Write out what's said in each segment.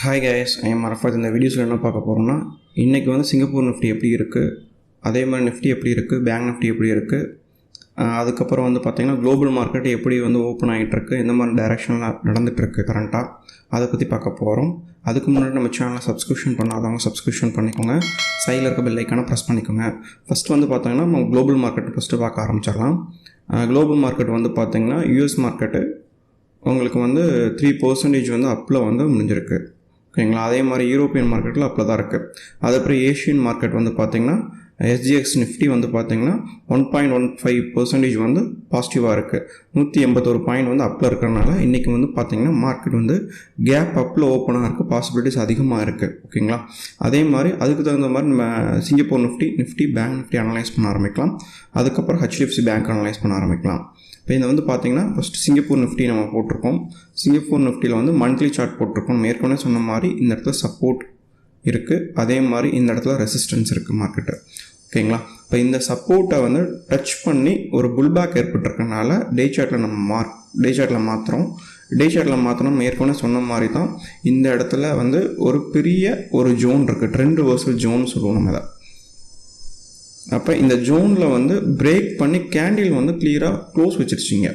Hi guys, I am Arafat. இந்த வீடியோஸில் என்ன பார்க்க போகிறோம்னா, இன்றைக்கி வந்து சிங்கப்பூர் நிஃப்டி எப்படி இருக்குது, அதே மாதிரி நிஃப்டி எப்படி இருக்குது, பேங்க் நிஃப்டி எப்படி இருக்குது, அதுக்கப்புறம் வந்து பார்த்திங்கன்னா குளோபல் மார்க்கெட் எப்படி வந்து ஓப்பன் ஆகிட்டுருக்கு, எந்த மாதிரி டைரெக்ஷனில் நடந்துகிட்ருக்கு கரண்ட்டாக, அதை பற்றி பார்க்க போகிறோம். அதுக்கு முன்னாடி நம்ம சேனலை சப்ஸ்கிரிப்ஷன் பண்ணாதவங்க சப்ஸ்கிரிப்ஷன் பண்ணிக்கோங்க, சைடில் இருக்க பெல் ஐக்கானை ப்ரெஸ் பண்ணிக்கோங்க. ஃபஸ்ட்டு வந்து பார்த்திங்கன்னா நம்ம குளோபல் மார்க்கெட் ஃபஸ்ட்டு பார்க்க ஆரம்பிச்சிடலாம். குளோபல் மார்க்கெட் வந்து பார்த்திங்கன்னா யூஎஸ் மார்க்கெட்டு உங்களுக்கு வந்து 3% வந்து அப்பில் வந்து முடிஞ்சிருக்கு, ஓகேங்களா. அதே மாதிரி யூரோப்பியன் மார்க்கெட்டில் அப்பில் தான் இருக்குது. அதுக்கப்புறம் ஏஷியன் மார்க்கெட் வந்து பார்த்திங்கன்னா SGX நிஃப்டி வந்து பார்த்திங்கன்னா 1.15% வந்து பாசிட்டிவாக இருக்குது. 181 பாயிண்ட் வந்து அப்பில் இருக்கிறனால இன்றைக்கி வந்து பார்த்திங்கன்னா மார்க்கெட் வந்து கேப் அப்பில் ஓப்பனாக இருக்குது, பாசிபிலிட்டிஸ் அதிகமாக இருக்குது, ஓகேங்களா. அதே மாதிரி அதுக்கு தகுந்த மாதிரி நம்ம Singapore Nifty bank Nifty analyse பண்ண ஆரம்பிக்கலாம். அதுக்கப்புறம் HDFC பேங்க் அனலைஸ் பண்ண ஆரம்பிக்கலாம். இப்போ இதை வந்து பார்த்திங்கன்னா ஃபஸ்ட்டு சிங்கப்பூர் நிஃப்டி நம்ம போட்டிருக்கோம். சிங்கப்பூர் நிஃப்டியில் வந்து மந்த்லி சார்ட் போட்டிருக்கோம். நம்ம ஏற்கனவே சொன்ன மாதிரி இந்த இடத்துல சப்போர்ட் இருக்குது, அதே மாதிரி இந்த இடத்துல ரெசிஸ்டன்ஸ் இருக்குது மார்க்கெட்டு, ஓகேங்களா. இப்போ இந்த சப்போர்ட்டை வந்து டச் பண்ணி ஒரு புல்பேக் ஏற்பட்டுருக்கனால டே சார்ட்டில் மாற்றுறோம். டே சார்ட்டில் மாற்றணும். ஏற்கனவே சொன்ன மாதிரி தான் இந்த இடத்துல வந்து ஒரு பெரிய ஒரு ஜோன் இருக்குது, ட்ரெண்ட் ரிவர்சல் ஜோன் சொல்லுவோம் நம்ம அதை. அப்போ இந்த ஜோனில் வந்து பிரேக் பண்ணி கேண்டில் வந்து கிளியராக க்ளோஸ் வச்சிருச்சிங்க.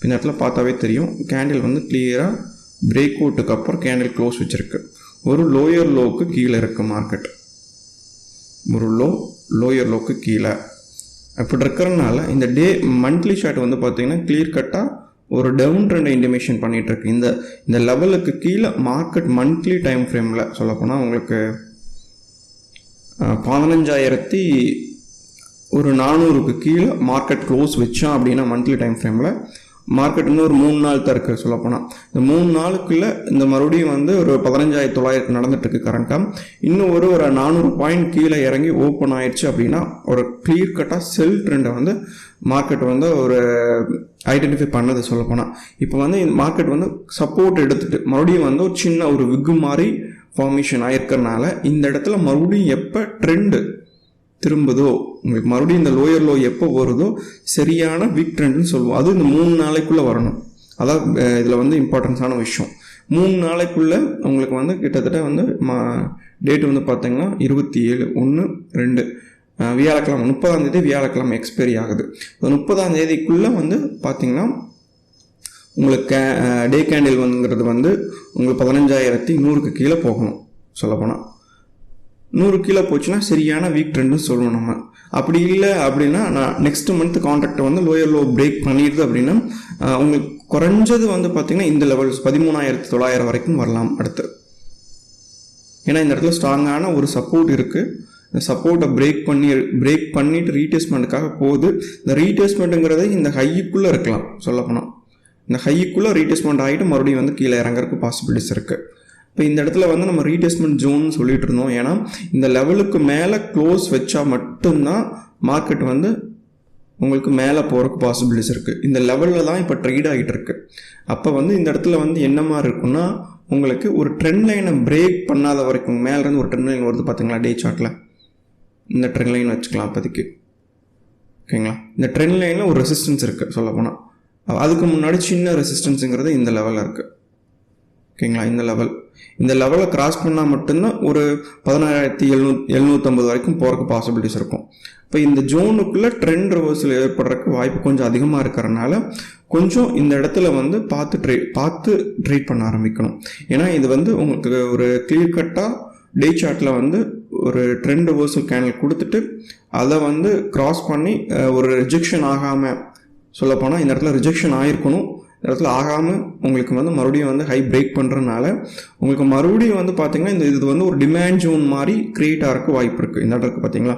இந்த இடத்துல பார்த்தாவே தெரியும், கேண்டில் வந்து கிளியராக பிரேக் அவுட்டுக்கு அப்புறம் கேண்டில் க்ளோஸ் வச்சுருக்கு. ஒரு லோயர் லோவுக்கு கீழே இருக்குது மார்க்கெட், ஒரு லோயர் லோவுக்கு கீழே அப்படி இருக்கிறதுனால இந்த மந்த்லி சார்ட் வந்து பார்த்திங்கன்னா கிளியர் கட்டாக ஒரு டவுன் ட்ரெண்டை இன்டிமேஷன் பண்ணிகிட்ருக்கு. இந்த லெவலுக்கு கீழே மார்க்கெட் மந்த்லி டைம் ஃப்ரேமில் சொல்லப்போனால் உங்களுக்கு 15,400க்கு கீழே மார்க்கெட் க்ளோஸ் வச்சோம் அப்படின்னா மந்த்லி டைம் ஃப்ரேமில் மார்க்கெட் இன்னும் ஒரு 3 நாள் தான் இருக்குது சொல்லப்போனால். இந்த 3 நாளுக்குள்ளே இந்த மறுபடியும் வந்து ஒரு 15,900 நடந்துட்டுருக்கு கரண்ட்டாக. இன்னும் ஒரு 400 பாயிண்ட் கீழே இறங்கி ஓப்பன் ஆயிடுச்சு அப்படின்னா ஒரு கிளியர் கட்டாக செல் ட்ரெண்டை வந்து மார்க்கெட் வந்து ஒரு ஐடென்டிஃபை பண்ணது சொல்லப்போனால். இப்போ வந்து இந்த மார்க்கெட் வந்து சப்போர்ட் எடுத்துகிட்டு மறுபடியும் வந்து ஒரு சின்ன ஒரு விக்கு மாதிரி ஃபார்மேஷன் ஆகிருக்கிறனால இந்த இடத்துல மறுபடியும் எப்போ ட்ரெண்டு திரும்புதோ, உங்களுக்கு மறுபடியும் இந்த லோயர் லோ எப்போ வருதோ சரியான வீக் ட்ரெண்டுன்னு சொல்லுவோம். அது இந்த 3 நாளைக்குள்ளே வரணும். அதான் இதில் வந்து இம்பார்ட்டன்ஸான விஷயம். 3 நாளைக்குள்ளே உங்களுக்கு வந்து கிட்டத்தட்ட வந்து டேட் வந்து பார்த்திங்கன்னா 27/1/2 வியாழக்கிழமை 30ஆம் தேதி வியாழக்கிழமை எக்ஸ்பைரி ஆகுது. 30ஆம் தேதிக்குள்ளே வந்து பார்த்திங்கன்னா உங்களுக்கு டே கேண்டில் வந்துங்கிறது வந்து உங்களுக்கு 15,100க்கு கீழே போகணும் சொல்லப்போனால். 100 கீழே போச்சுன்னா சரியான வீக் ட்ரெண்டுன்னு சொல்லுவோம் நம்ம. அப்படி இல்லை அப்படின்னா நான் நெக்ஸ்ட் மந்த் கான்ட்ராக்டை வந்து லோயர் லோ பிரேக் பண்ணிடுது அப்படின்னா உங்களுக்கு குறைஞ்சது வந்து பார்த்திங்கன்னா இந்த லெவல்ஸ் 13,900 வரைக்கும் வரலாம் அடுத்து. ஏன்னா இந்த இடத்துல ஸ்ட்ராங்கான ஒரு சப்போர்ட் இருக்குது. இந்த சப்போர்ட்டை பிரேக் பண்ணிட்டு ரீடெஸ்ட்மெண்ட்டுக்காக போகுது. இந்த ரீடெஸ்ட்மெண்ட்டுங்கிறத இந்த ஹைக்குள்ளே இருக்கலாம் சொல்லப்போனால். இந்த ஹைக்குள்ளே ரீடெஸ்ட்மெண்ட் ஆகிட்டு மறுபடியும் வந்து கீழே இறங்குறதுக்கு பாசிபிலிட்டிஸ் இருக்குது. இப்போ இந்த இடத்துல வந்து நம்ம ரீடெஸ்ட்மெண்ட் ஜோன் சொல்லிட்டு இருந்தோம். ஏன்னா இந்த லெவலுக்கு மேலே க்ளோஸ் வச்சா மட்டும்தான் மார்க்கெட் வந்து உங்களுக்கு மேலே போகிறதுக்கு பாசிபிலிட்டிஸ் இருக்குது. இந்த லெவலில் தான் இப்போ ட்ரேட் ஆகிட்டு இருக்கு. அப்போ வந்து இந்த இடத்துல வந்து என்ன மாதிரி இருக்குன்னா உங்களுக்கு ஒரு ட்ரெண்ட் லைனை பிரேக் பண்ணாத வரைக்கும் மேலேருந்து ஒரு ட்ரெண்ட் லைன் வருது பார்த்தீங்களா டே சார்ட்டில். இந்த ட்ரெண்ட் லைன் வச்சுக்கலாம் அப்போதைக்கு, ஓகேங்களா. இந்த ட்ரெண்ட் லைனில் ஒரு ரெசிஸ்டன்ஸ் இருக்குது சொல்லப்போனால். அதுக்கு முன்னாடி சின்ன ரெசிஸ்டன்ஸுங்கிறது இந்த லெவலில் இருக்குது, ஓகேங்களா. இந்த லெவலை கிராஸ் பண்ணால் மட்டும்தான் ஒரு 17,750 வரைக்கும் போகிறதுக்கு பாசிபிலிட்டிஸ் இருக்கும். இப்போ இந்த ஜோனுக்குள்ளே ட்ரெண்ட் ரிவர்சல் ஏற்படுறதுக்கு வாய்ப்பு கொஞ்சம் அதிகமாக இருக்கிறனால கொஞ்சம் இந்த இடத்துல வந்து பார்த்து ட்ரேட் பண்ண ஆரம்பிக்கணும். ஏன்னா இது வந்து உங்களுக்கு ஒரு கிளியர் கட்டாக டே சார்ட்டில் வந்து ஒரு ட்ரெண்ட் ரிவர்சல் கேண்டில் கொடுத்துட்டு அதை வந்து கிராஸ் பண்ணி ஒரு ரிஜெக்ஷன் ஆகாமல் சொல்லப்போனால் இந்த இடத்துல ரிஜெக்ஷன் ஆகிருக்கணும். இந்த இடத்துல ஆகாமல் உங்களுக்கு வந்து மறுபடியும் வந்து ஹை பிரேக் பண்ணுறதுனால உங்களுக்கு மறுபடியும் வந்து பார்த்திங்கன்னா இது வந்து ஒரு டிமாண்ட் ஜோன் மாதிரி க்ரியேட் ஆகிறதுக்கு வாய்ப்பு இருக்குது. இந்த இடம் இருக்குது பார்த்தீங்களா,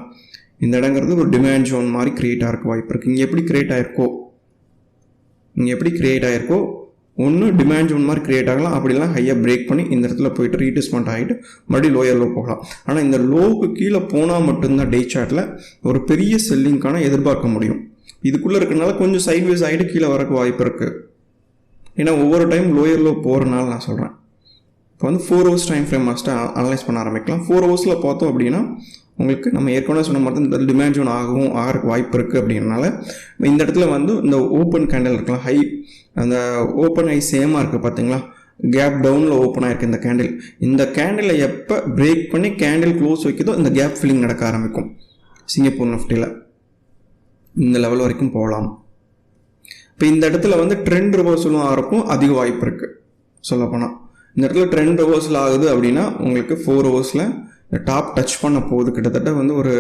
இந்த இடங்கிறது ஒரு டிமாண்ட் ஜோன் மாதிரி க்ரியேட் ஆகிறதுக்கு வாய்ப்பு இருக்குது. இங்கே எப்படி க்ரியேட் ஆகிருக்கோ ஒன்று டிமாண்ட் ஜோன் மாதிரி க்ரியேட் ஆகலாம், அப்படிலாம் ஹையாக பிரேக் பண்ணி இந்த இடத்துல போயிட்டு ரீடெஸ்ட்மெண்ட் ஆகிட்டு மறுபடியும் லோயர் லோ போகலாம். ஆனால் இந்த லோவுக்கு கீழே போனால் மட்டும்தான் டே சார்ட்டில் ஒரு பெரிய செல்லிங்கான எதிர்பார்க்க முடியும். இதுக்குள்ளே இருக்கிறனால கொஞ்சம் சைட்வேஸ் ஆகிட்டு கீழே வரக்கு வாய்ப்பு இருக்குது. ஏன்னா ஒவ்வொரு டைம் லோயர் லோ போகிறனால நான் சொல்கிறேன். இப்போ வந்து 4 ஹவர்ஸ் டைம் ஃப்ரேம் மாஸ்ட்டை அனலைஸ் பண்ண ஆரம்பிக்கலாம். 4 ஹவர்ஸில் பார்த்தோம் அப்படின்னா உங்களுக்கு நம்ம ஏற்கனவே சொன்ன மாதிரி தான் இந்த டிமாண்ட் ஜோன் ஆகிறதுக்கு வாய்ப்பு இருக்குது. அப்படின்றனால இந்த இடத்துல வந்து இந்த ஓப்பன் கேண்டில் இருக்கலாம், ஹை அந்த ஓப்பன் ஹை சேமாக இருக்குது பார்த்தீங்களா, கேப் டவுனில் ஓப்பன் ஆகிருக்கு இந்த கேண்டில். இந்த கேண்டிலை எப்போ பிரேக் பண்ணி கேண்டில் க்ளோஸ் வைக்குதோ இந்த கேப் ஃபில்லிங் நடக்க ஆரம்பிக்கும். சிங்கப்பூர் நிஃப்டியில் இந்த லெவல் வரைக்கும் போகலாம். இப்போ இந்த இடத்துல வந்து ட்ரெண்ட் ரிவர்சலும் ஆகிறக்கும் அதிக வாய்ப்பு இருக்குது. சொல்லப்போனால் இந்த இடத்துல ட்ரெண்ட் ரிவர்சல் ஆகுது அப்படின்னா உங்களுக்கு 4 ஹவர்ஸில் டாப் டச் பண்ண போகுது. கிட்டத்தட்ட வந்து ஒரு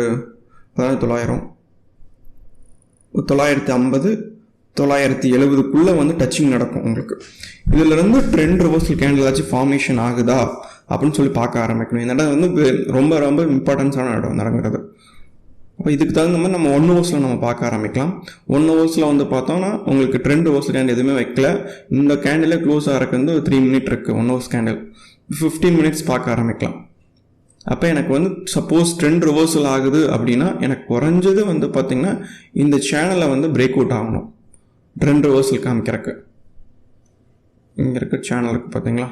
900, 950, 970க்குள்ளே வந்து டச்சிங் நடக்கும் உங்களுக்கு. இதிலிருந்து ட்ரெண்ட் ரிவர்சல் கேண்டில் ஏதாச்சும் ஃபார்மேஷன் ஆகுதா அப்படின்னு சொல்லி பார்க்க ஆரம்பிக்கணும். இந்த இடம் வந்து ரொம்ப ரொம்ப இம்பார்ட்டன்ஸான இடம் நடக்கிறது. அப்போ இதுக்கு தகுந்த மாதிரி நம்ம 1 ஹவர்ஸில் நம்ம பார்க்க ஆரம்பிக்கலாம். 1 ஹவர்ஸில் வந்து பார்த்தோம்னா உங்களுக்கு ட்ரெண்ட் ரிவர்சல் கேண்டில் எதுவுமே வைக்கல. இந்த கேண்டிலே க்ளோஸ் ஆகிறதுக்கு வந்து 3 மினிட் இருக்குது. 1 ஹவர்ஸ் கேண்டில் 15 மினிட்ஸ் பார்க்க ஆரம்பிக்கலாம். அப்போ எனக்கு வந்து சப்போஸ் ட்ரெண்ட் ரிவர்சல் ஆகுது அப்படின்னா எனக்கு குறைஞ்சது வந்து பார்த்திங்கன்னா இந்த சேனலை வந்து பிரேக் அவுட் ஆகணும். ட்ரெண்ட் ரிவர்சல் காமிக்கிறக்கு இங்கே இருக்க சேனல் இருக்குது பார்த்தீங்களா,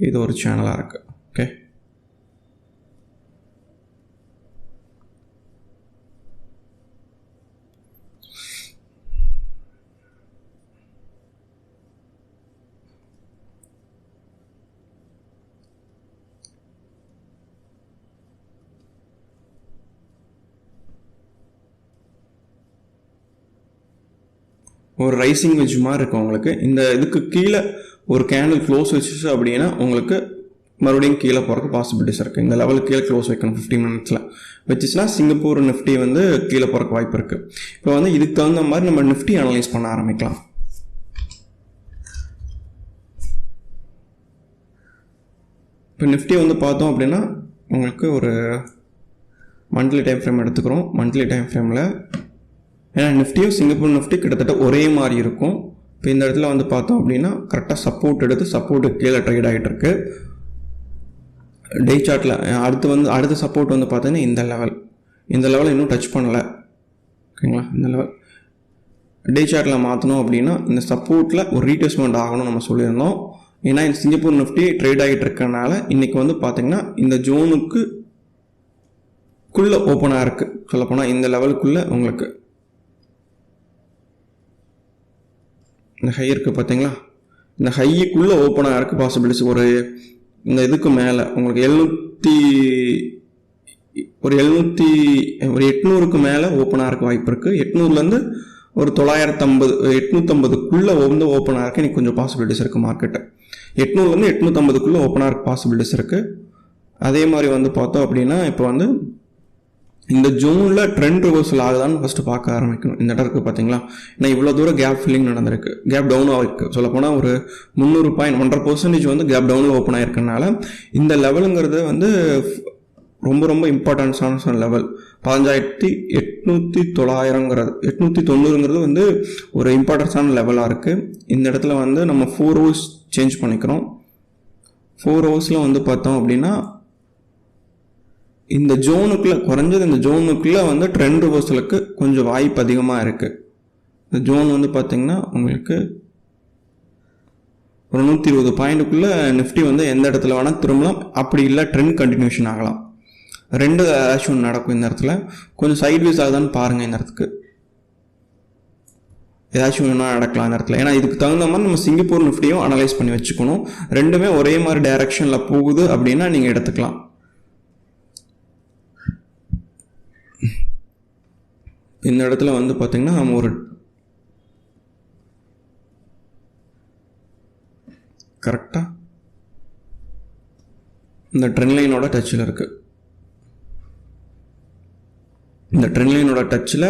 இது ஒரு சேனலாக இருக்குது. ஓகே, ஒரு ரைசிங் வெஜ் மாதிரி இருக்கும் உங்களுக்கு. இந்த இதுக்கு கீழே ஒரு கேண்டில் க்ளோஸ் வச்சுச்சு அப்படின்னா உங்களுக்கு மறுபடியும் கீழே போகிறதுக்கு பாசிபிலிட்டிஸ் இருக்குது. இந்த லெவலுக்கு கீழே க்ளோஸ் வைக்கணும் 15 மினிட்ஸில் வச்சுச்சுன்னா சிங்கப்பூர் நிஃப்டி வந்து கீழே போகிறக்கு வாய்ப்பு இருக்குது. இப்போ வந்து இதுக்கு தகுந்த மாதிரி நம்ம நிஃப்டி அனலைஸ் பண்ண ஆரம்பிக்கலாம். இப்போ நிஃப்டி வந்து பார்த்தோம் அப்படின்னா உங்களுக்கு ஒரு மந்த்லி டைம் ஃப்ரேம் எடுத்துக்கிறோம். மந்த்லி டைம் ஃப்ரேமில் ஏன்னா நிஃப்டியும் சிங்கப்பூர் நிஃப்டி கிட்டத்தட்ட ஒரே மாதிரி இருக்கும். இப்போ இந்த இடத்துல வந்து பார்த்தோம் அப்படின்னா கரெக்டாக சப்போர்ட் எடுத்து சப்போர்ட்டுக்கு கீழே ட்ரேட் ஆகிட்டு இருக்கு. டே சார்ட்டில் அடுத்த சப்போர்ட் வந்து பார்த்தீங்கன்னா இந்த லெவல் இன்னும் டச் பண்ணலை. ஓகேங்களா, இந்த லெவல் டே சார்ட்டில் மாற்றணும் அப்படின்னா இந்த சப்போர்ட்டில் ஒரு ரீட்ரேஸ்மெண்ட் ஆகணும் நம்ம சொல்லியிருந்தோம். ஏன்னா இந்த சிங்கப்பூர் நிஃப்டி ட்ரேட் ஆகிட்டு இருக்கனால இன்றைக்கி வந்து பார்த்திங்கன்னா இந்த ஜோனுக்குள்ளே ஓப்பனாக இருக்குது. சொல்லப்போனால் இந்த லெவலுக்குள்ளே உங்களுக்கு இந்த ஹை இருக்குது பார்த்தீங்களா, இந்த ஹைக்குள்ளே ஓப்பனாக இருக்குது பாசிபிலிட்டிஸ். ஒரு இந்த இதுக்கு மேலே உங்களுக்கு 800க்கு மேலே ஓப்பனாக இருக்க வாய்ப்பு இருக்குது. 800லேருந்து ஒரு 950, 850க்குள்ளே வந்து ஓப்பனாக இருக்குது. எனக்கு கொஞ்சம் பாசிபிலிட்டிஸ் இருக்குது மார்க்கெட்டு. 800லேருந்து 850க்குள்ளே ஓப்பனாக இருக்க பாசிபிலிட்டிஸ் இருக்குது. அதே மாதிரி வந்து பார்த்தோம் அப்படின்னா இப்போ வந்து இந்த ஜோனில் ட்ரெண்ட் ரிவர்சல் ஆகுதான்னு ஃபஸ்ட்டு பார்க்க ஆரம்பிக்கணும். இந்த இடம் இருக்குது பார்த்தீங்களா, ஏன்னா இவ்வளோ தூரம் கேப் ஃபில்லிங் நடந்திருக்கு. கேப் டவுனாக இருக்குது. சொல்லப்போனால் ஒரு 300 பாயிண்ட் 1.5% வந்து கேப் டவுனில் ஓப்பன் ஆகிருக்கனால இந்த லெவலுங்கிறது வந்து ரொம்ப ரொம்ப இம்பார்ட்டன்ஸான லெவல். 15,890ங்கிறது வந்து ஒரு இம்பார்ட்டன்ஸான லெவலாக இருக்குது. இந்த இடத்துல வந்து நம்ம 4 ஹவர்ஸ் சேஞ்ச் பண்ணிக்கிறோம். 4 ஹவர்ஸில் வந்து பார்த்தோம் அப்படின்னா இந்த ஜோனுக்குள்ளே குறைஞ்சது இந்த ஜோனுக்குள்ளே வந்து ட்ரெண்ட் ரிவர்சலுக்கு கொஞ்சம் வாய்ப்பு அதிகமாக இருக்குது. இந்த ஜோன் வந்து பார்த்திங்கன்னா உங்களுக்கு ஒரு 120 பாயிண்ட்டுக்குள்ளே நிஃப்டி வந்து எந்த இடத்துல வேணால் திரும்பலாம். அப்படி இல்லை ட்ரெண்ட் கண்டினியூஷன் ஆகலாம். 2 ஏதாச்சும் நடக்கும். இந்த இடத்துல கொஞ்சம் சைட்வேஸ் ஆகுதான்னு பாருங்கள். இந்த இடத்துக்கு ஏதாச்சும் வேணா நடக்கலாம் இந்த இடத்துல. ஏன்னா இதுக்கு தகுந்த மாதிரி நம்ம சிங்கப்பூர் நிஃப்டியும் அனலைஸ் பண்ணி வச்சுக்கணும். ரெண்டுமே ஒரே மாதிரி டைரக்ஷனில் போகுது அப்படின்னா நீங்கள் எடுத்துக்கலாம். இந்த இடத்துல வந்து பார்த்திங்கன்னா நம்ம ஒரு கரெக்டாக இந்த ட்ரெண்ட் லைனோட டச்சில் இருக்குது. இந்த ட்ரெண்ட் லைனோட டச்சில்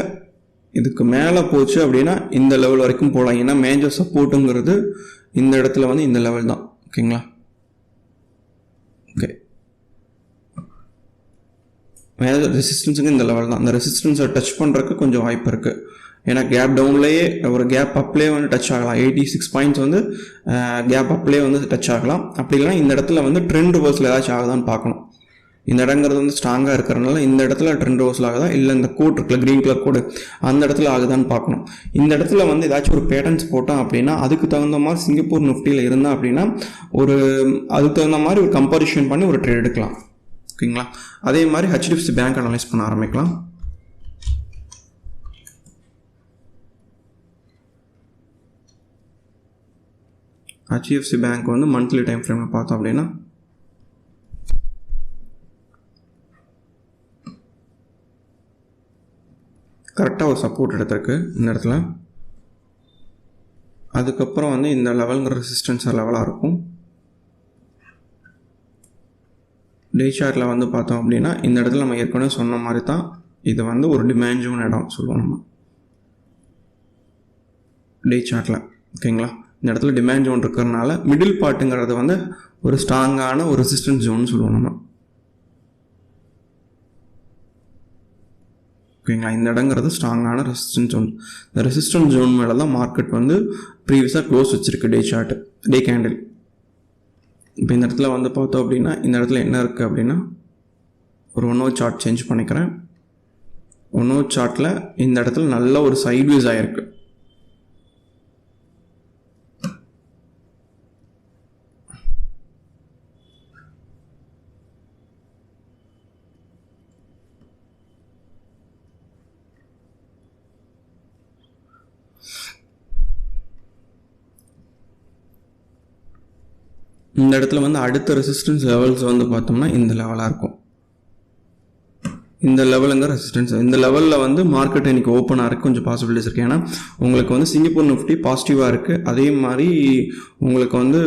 இதுக்கு மேலே போச்சு அப்படின்னா இந்த லெவல் வரைக்கும் போகலாம். ஏன்னா மேஜர் சப்போர்ட்டுங்கிறது இந்த இடத்துல வந்து இந்த லெவல் தான். ஓகேங்களா, ஓகே, மேஜர் ரெசிஸ்டன்ஸுங்க இந்த லெவல் தான். இந்த ரெசிஸ்டன்ஸை டச் பண்ணுறதுக்கு கொஞ்சம் வாய்ப்பு இருக்குது. ஏன்னா கேப் டவுன்லேயே ஒரு கேப் அப்லேயே வந்து டச் ஆகலாம். 86 பாயிண்ட்ஸ் வந்து கேப் அப்லேயே வந்து டச் ஆகலாம். அப்படி இல்லைனா இந்த இடத்துல வந்து ட்ரெண்ட் ரிவர்ஸில் ஏதாச்சும் ஆகுதான்னு பார்க்கணும். இந்த இடங்கிறது வந்து ஸ்ட்ராங்காக இருக்கிறதுனால இந்த இடத்துல ட்ரெண்ட் ரிவர்சல் ஆகுதா, இல்லை இந்த கோட் இருக்குல்ல க்ரீன் கலர் கோடு அந்த இடத்துல ஆகுதான்னு பார்க்கணும். இந்த இடத்துல வந்து ஏதாச்சும் ஒரு பேட்டர்ன்ஸ் போட்டோம் அப்படின்னா அதுக்கு தகுந்த மாதிரி சிங்கப்பூர் நிஃப்டியில் இருந்தால் அப்படின்னா அதுக்கு தகுந்த மாதிரி ஒரு கம்பேரிஷன் பண்ணி ஒரு ட்ரேட் எடுக்கலாம். ஓகேங்களா, அதே மாதிரி HDFC பேங்க் அனலைஸ் பண்ண ஆரம்பிக்கலாம். HDFC பேங்க் வந்து மந்த்லி டைம் ஃப்ரேமில் பார்த்தோம் அப்படின்னா கரெக்டாக ஒரு சப்போர்ட் எடுத்திருக்கு இந்த இடத்துல. அதுக்கப்புறம் வந்து இந்த லெவலுங்கிற ரெசிஸ்டன்ஸ் லெவலாக இருக்கும். டே சார்ட்டில் வந்து பார்த்தோம் அப்படின்னா இந்த இடத்துல நம்ம ஏற்கனவே சொன்ன மாதிரி தான் இது வந்து ஒரு டிமாண்ட் ஜோன் இடம் சொல்லுவோம் நம்ம டே சார்ட்டில். ஓகேங்களா, இந்த இடத்துல டிமாண்ட் ஜோன் இருக்கிறதுனால மிடில் பார்ட்டுங்கிறது வந்து ஒரு ஸ்ட்ராங்கான ஒரு ரெசிஸ்டன்ஸ் ஜோன் சொல்லுவோம் நம்ம. ஓகேங்களா, இந்த இடங்கிறது ஸ்ட்ராங்கான ரெசிஸ்டன்ஸ் ஜோன். இந்த ரெசிஸ்டன்ஸ் ஜோன் மேலே தான் மார்க்கெட் வந்து ப்ரீவியஸாக க்ளோஸ் வச்சுருக்கு டே சார்ட்டு, டே கேண்டில். இப்போ இந்த இடத்துல வந்து பார்த்தோம் அப்படின்னா இந்த இடத்துல என்ன இருக்குது அப்படின்னா ஒரு 1 hour சார்ட் சேஞ்ச் பண்ணிக்கிறேன். 1 hour சார்ட்டில் இந்த இடத்துல நல்ல ஒரு சைட்வேஸ் ஆகிருக்கு. இந்த இடத்துல வந்து அடுத்த ரெசிஸ்டன்ஸ் லெவல்ஸ் வந்து பார்த்தோம்னா இந்த லெவலாக இருக்கும். இந்த லெவலுங்க ரெசிஸ்டன்ஸ். இந்த லெவலில் வந்து மார்க்கெட் இன்றைக்கி ஓப்பனாக இருக்குது, கொஞ்சம் பாசிபிலிட்டிஸ் இருக்குது. ஏன்னா உங்களுக்கு வந்து சிங்கப்பூர் நிஃப்டி பாசிட்டிவாக இருக்குது, அதே மாதிரி உங்களுக்கு வந்து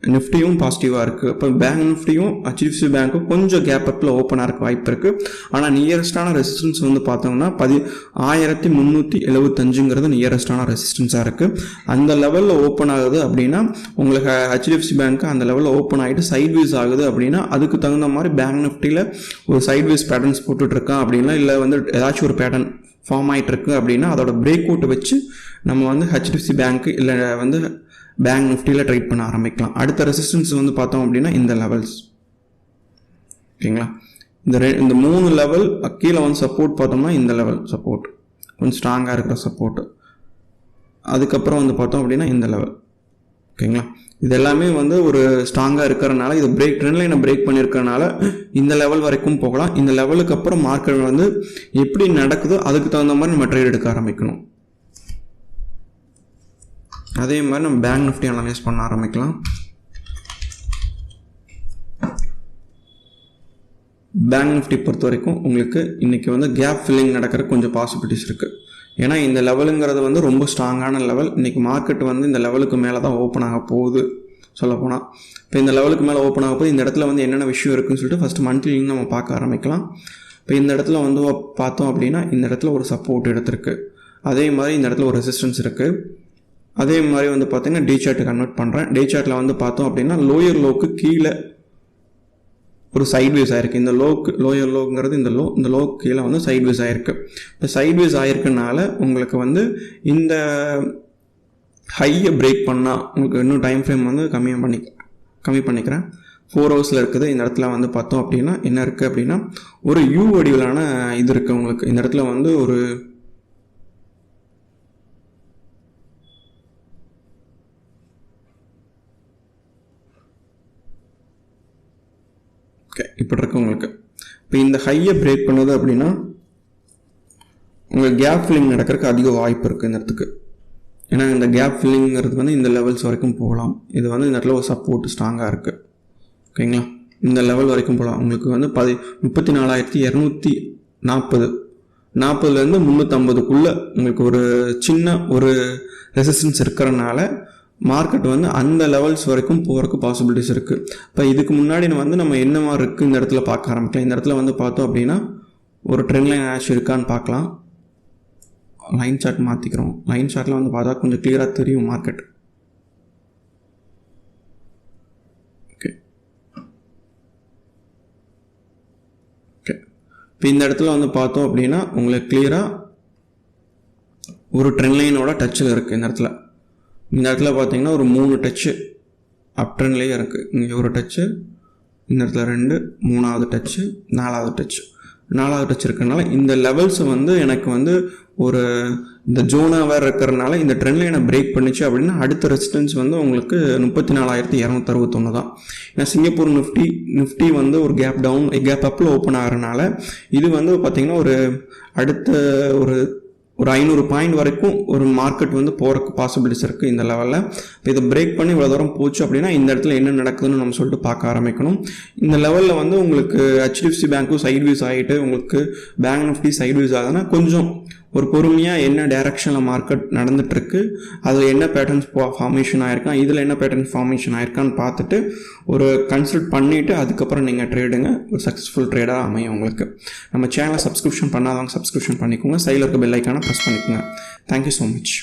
நிஃப்டியும் பாசிட்டிவாக இருக்குது. இப்போ பேங்க் நிஃப்டியும் HDFC பேங்க்கும் கொஞ்சம் கேப் அப்பில் ஓப்பனாக இருக்க வாய்ப்பு இருக்குது. ஆனால் நியரஸ்டான ரெசிஸ்டன்ஸ் வந்து பார்த்தோம்னா 1375ங்கிறது நியரஸ்டான ரெசிஸ்டன்ஸாக இருக்குது. அந்த லெவலில் ஓப்பன் ஆகுது அப்படின்னா உங்களுக்கு HDFC பேங்க்கு அந்த லெவலில் ஓப்பன் ஆகிட்டு சைட்வேஸ் ஆகுது அப்படின்னா அதுக்கு தகுந்த மாதிரி பேங்க் நிஃப்டியில் ஒரு சைட்வேஸ் பேட்டர்ன்ஸ் போட்டுட்ருக்கான் அப்படின்னா இல்லை வந்து ஏதாச்சும் ஒரு பேட்டர்ன் ஃபார்ம் ஆகிட்டு இருக்கு அப்படின்னா அதோட பிரேக் அவுட் வச்சு நம்ம வந்து HDFC பேங்க்கு இல்லை வந்து பேங்க் நிஃப்டியில் ட்ரேட் பண்ண ஆரம்பிக்கலாம். அடுத்த ரெசிஸ்டன்ஸ் வந்து பார்த்தோம் அப்படின்னா இந்த லெவல்ஸ். ஓகேங்களா, இந்த 3 லெவல் கீழே வந்து சப்போர்ட் பார்த்தோம்னா இந்த லெவல் சப்போர்ட் கொஞ்சம் ஸ்ட்ராங்காக இருக்கிற சப்போர்ட்டு. அதுக்கப்புறம் வந்து பார்த்தோம் அப்படின்னா இந்த லெவல். ஓகேங்களா, இது எல்லாமே வந்து ஒரு ஸ்ட்ராங்காக இருக்கிறனால இது ட்ரெண்ட் லைனை பிரேக் பண்ணியிருக்கிறனால இந்த லெவல் வரைக்கும் போகலாம். இந்த லெவலுக்கு அப்புறம் மார்க்கெட் வந்து எப்படி நடக்குதோ அதுக்கு தகுந்த மாதிரி நம்ம ட்ரேட் எடுக்க ஆரம்பிக்கணும். அதே மாதிரி நம்ம பேங்க் நிஃப்டி அனலைஸ் பண்ண ஆரம்பிக்கலாம். பேங்க் நிஃப்டி பொறுத்த வரைக்கும் உங்களுக்கு இன்றைக்கி வந்து கேப் ஃபில்லிங் நடக்கிற கொஞ்சம் பாசிபிலிட்டிஸ் இருக்குது. ஏன்னா இந்த லெவலுங்கிறது வந்து ரொம்ப ஸ்ட்ராங்கான லெவல். இன்றைக்கி மார்க்கெட் வந்து இந்த லெவலுக்கு மேலே தான் ஓப்பன் ஆக போகுது சொல்லப்போனால். இப்போ இந்த லெவலுக்கு மேலே ஓப்பன் ஆக போகுது. இந்த இடத்துல வந்து என்னென்ன விஷயம் இருக்குதுன்னு சொல்லிட்டு ஃபஸ்ட்டு மந்த்லின்னு நம்ம பார்க்க ஆரம்பிக்கலாம். இப்போ இந்த இடத்துல வந்து பார்த்தோம் அப்படின்னா இந்த இடத்துல ஒரு சப்போர்ட் எடுத்திருக்கு, அதே மாதிரி இந்த இடத்துல ஒரு ரெசிஸ்டன்ஸ் இருக்குது. அதே மாதிரி வந்து பார்த்தீங்கன்னா டே சார்ட்டு கன்வெர்ட் பண்ணுறேன். டே சார்ட்டில் வந்து பார்த்தோம் அப்படின்னா லோயர் லோக்கு கீழே ஒரு சைட்வேஸ் ஆகிருக்கு. இந்த லோயர் லோங்கிறது இந்த லோக்கு கீழே வந்து சைட்வேஸ் ஆகிருக்கு. இந்த சைட்வேஸ் ஆகிருக்கனால உங்களுக்கு வந்து இந்த ஹையை பிரேக் பண்ணால் உங்களுக்கு இன்னும் டைம் ஃப்ரேம் வந்து கம்மி பண்ணிக்கிறேன். 4 hours இருக்குது. இந்த இடத்துல வந்து பார்த்தோம் அப்படின்னா என்ன இருக்குது அப்படின்னா ஒரு யூ வடிவிலான இது இருக்குது உங்களுக்கு. இந்த இடத்துல வந்து ஒரு இப்படி இருக்கு உங்களுக்கு. இப்போ இந்த ஹையை பிரேக் பண்ணுது அப்படின்னா உங்களுக்கு கேப் ஃபில்லிங் நடக்கிறதுக்கு அதிக வாய்ப்பு இருக்குது இந்த இடத்துக்கு. ஏன்னா இந்த கேப் ஃபில்லிங்கிறது வந்து இந்த லெவல்ஸ் வரைக்கும் போகலாம். இது வந்து இந்த இடத்துல ஒரு சப்போர்ட் ஸ்ட்ராங்காக இருக்குது. ஓகேங்களா, இந்த லெவல் வரைக்கும் போகலாம். உங்களுக்கு வந்து 34,240 40லேருந்து 350க்குள்ளே உங்களுக்கு ஒரு சின்ன ஒரு ரெசிஸ்டன்ஸ் இருக்கிறனால மார்க்கெட் வந்து அந்த லெவல்ஸ் வரைக்கும் போகிறதுக்கு பாசிபிலிட்டிஸ் இருக்குது. இப்போ இதுக்கு முன்னாடி நம்ம என்ன மாதிரி இருக்குது இந்த இடத்துல பார்க்க ஆரம்பிக்கலாம். இந்த இடத்துல வந்து பார்த்தோம் அப்படின்னா ஒரு ட்ரெண்ட் லைன் ஆஷ் இருக்கான்னு பார்க்கலாம். Line chart மாற்றிக்கிறோம். லைன் சார்ட்டில் வந்து பார்த்தா கொஞ்சம் கிளியராக தெரியும் மார்க்கெட். ஓகே ஓகே இப்போ இந்த இடத்துல வந்து பார்த்தோம் அப்படின்னா உங்களுக்கு கிளியராக ஒரு ட்ரெண்ட் லைனோட டச்சில் இருக்குது. இந்த இடத்துல பார்த்தீங்கன்னா ஒரு 3 டச்சு அப் ட்ரெண்ட்லேயே இருக்குது. இங்கே ஒரு டச்சு, இந்த இடத்துல 2, 3வது டச்சு, 4வது டச் இருக்கிறனால இந்த லெவல்ஸ் வந்து எனக்கு வந்து ஒரு இந்த ஜோனாக வேறு இருக்கிறனால இந்த ட்ரெண்ட் லைனை பிரேக் பண்ணிச்சு அப்படின்னா அடுத்த ரெசிஸ்டன்ஸ் வந்து உங்களுக்கு 34,261 தான். ஏன்னா சிங்கப்பூர் நிஃப்டி வந்து ஒரு கேப் அப்பில் ஓப்பன் ஆகிறனால இது வந்து பார்த்திங்கன்னா ஒரு அடுத்த ஒரு 500 பாயிண்ட் வரைக்கும் ஒரு மார்க்கெட் வந்து போகிறக்கு பாசிபிலிட்டிஸ் இருக்குது இந்த லெவலில். இப்போ இதை பிரேக் பண்ணி இவ்வளோ தூரம் போச்சு அப்படின்னா இந்த இடத்துல என்ன நடக்குதுன்னு நம்ம சொல்லிட்டு பார்க்க ஆரம்பிக்கணும். இந்த லெவலில் வந்து உங்களுக்கு HDFC பேங்க்கும் சைட்வேஸ் ஆகிட்டு உங்களுக்கு பேங்க் நிஃப்டி சைட்வேஸ் ஆகுதுன்னா கொஞ்சம் ஒரு பொறுமையாக என்ன டைரக்ஷனில் மார்க்கெட் நடந்துகிட்ருக்கு, அதில் என்ன பேட்டர்ன்ஸ் ஃபார்மேஷன் ஆகிருக்கான், இதில் என்ன பேட்டர்ன்ஸ் ஃபார்மேஷன் ஆகிருக்கான்னு பார்த்துட்டு ஒரு கன்சல்ட் பண்ணிவிட்டு அதுக்கப்புறம் நீங்கள் ட்ரேடுங்க ஒரு சக்ஸஸ்ஃபுல் ட்ரேடாக அமையும் உங்களுக்கு. நம்ம சேனலை சப்ஸ்கிரிப்ஷன் பண்ணாதவங்க சப்ஸ்கிரிப்ஷன் பண்ணிக்கோங்க. சைடில் இருக்க பெல் ஐக்கானை ப்ரெஸ் பண்ணிக்கோங்க. Thank you so much.